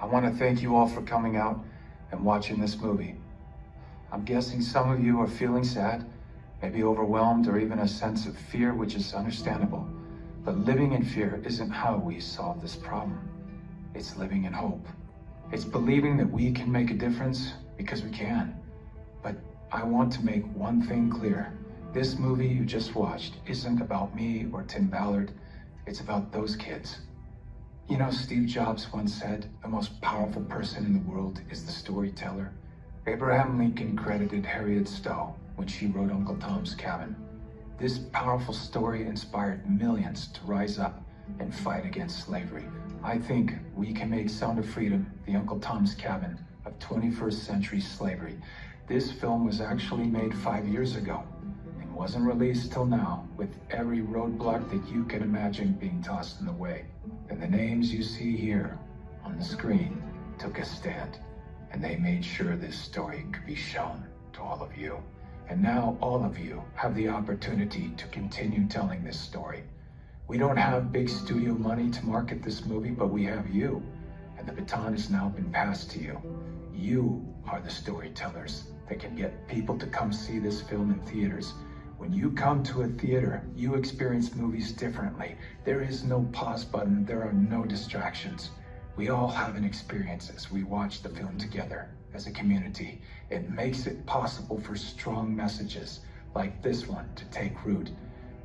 I want to thank you all for coming out and watching this movie. I'm guessing some of you are feeling sad, maybe overwhelmed, or even a sense of fear, which is understandable. But living in fear isn't how we solve this problem. It's living in hope. It's believing that we can make a difference because we can. But I want to make one thing clear. This movie you just watched isn't about me or Tim Ballard. It's about those kids. You know, Steve Jobs once said, the most powerful person in the world is the storyteller. Abraham Lincoln credited Harriet Stowe when she wrote Uncle Tom's Cabin. This powerful story inspired millions to rise up and fight against slavery. I think we can make Sound of Freedom the Uncle Tom's Cabin of 21st century slavery. This film was actually made 5 years ago and wasn't released till now, with every roadblock that you can imagine being tossed in the way. And the names you see here on the screen took a stand, and they made sure this story could be shown to all of you. And now all of you have the opportunity to continue telling this story. We don't have big studio money to market this movie, but we have you, and the baton has now been passed to you. You are the storytellers that can get people to come see this film in theaters. When you come to a theater, you experience movies differently. There is no pause button, there are no distractions. We all have an experience as we watch the film together as a community. It makes it possible for strong messages like this one to take root.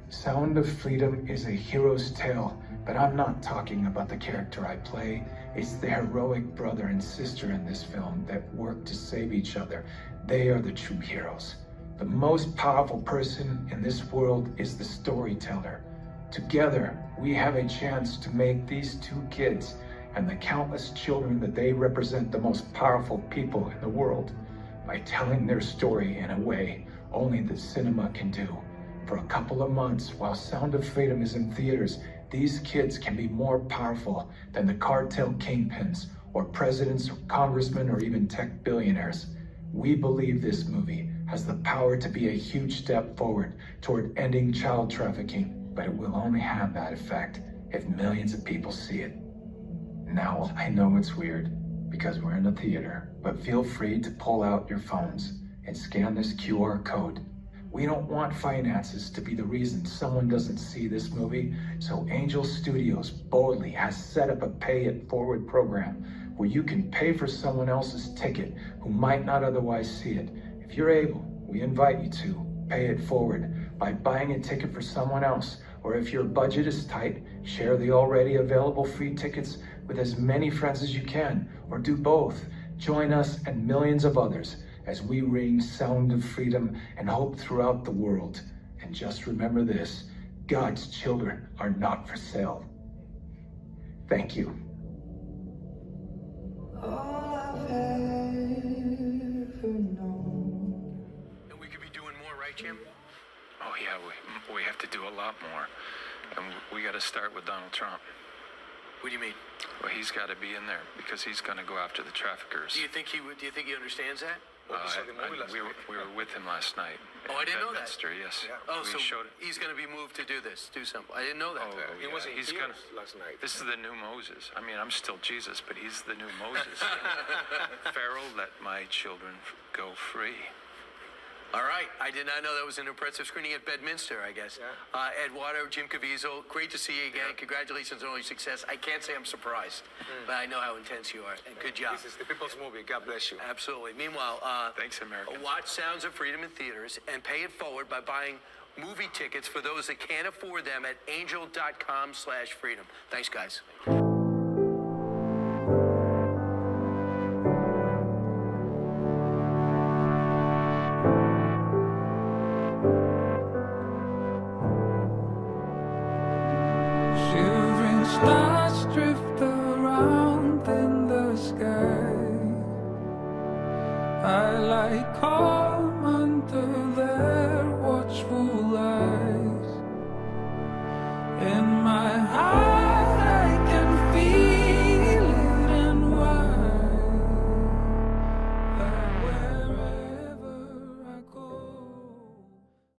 Sound of Freedom is a hero's tale, but I'm not talking about the character I play. It's the heroic brother and sister in this film that work to save each other. They are the true heroes. The most powerful person in this world is the storyteller. Together, we have a chance to make these two kids and the countless children that they represent the most powerful people in the world by telling their story in a way only the cinema can do. For a couple of months, while Sound of Freedom is in theaters, these kids can be more powerful than the cartel kingpins or presidents, or congressmen, or even tech billionaires. We believe this movie has the power to be a huge step forward toward ending child trafficking, but it will only have that effect if millions of people see it. Now, I know it's weird because we're in a theater, but feel free to pull out your phones and scan this QR code. We don't want finances to be the reason someone doesn't see this movie, so Angel Studios boldly has set up a pay it forward program where you can pay for someone else's ticket who might not otherwise see it. If you're able, we invite you to pay it forward by buying a ticket for someone else, or if your budget is tight, share the already available free tickets with as many friends as you can, or do both. Join us and millions of others as we ring Sound of Freedom and hope throughout the world. And just remember this, God's children are not for sale. Thank you. All I've ever known. And we could be doing more, right, Jim? Oh yeah, we have to do a lot more. And we gotta start with Donald Trump. What do you mean? Well, he's gotta be in there because he's gonna go after the traffickers. Do you think he understands that? We were with him last night. Oh, I didn't know that. Yes. Yeah. Oh, so he's going to be moved to do this, do something. I didn't know that. Oh, He wasn't he's here gonna. last night. This is the new Moses. I mean, I'm still Jesus, but he's the new Moses. Pharaoh, let my children go free. All right. I did not know that was an impressive screening at Bedminster, I guess. Yeah. Eduardo, Jim Caviezel, great to see you again. Yeah. Congratulations on all your success. I can't say I'm surprised, but I know how intense you are. And good job. This is the people's movie. God bless you. Absolutely. Meanwhile, Thanks, America. watch Sounds of Freedom in theaters and pay it forward by buying movie tickets for those that can't afford them at angel.com/freedom. Thanks, guys. Shivering stars drift around in the sky. I lie calm under their watchful eye.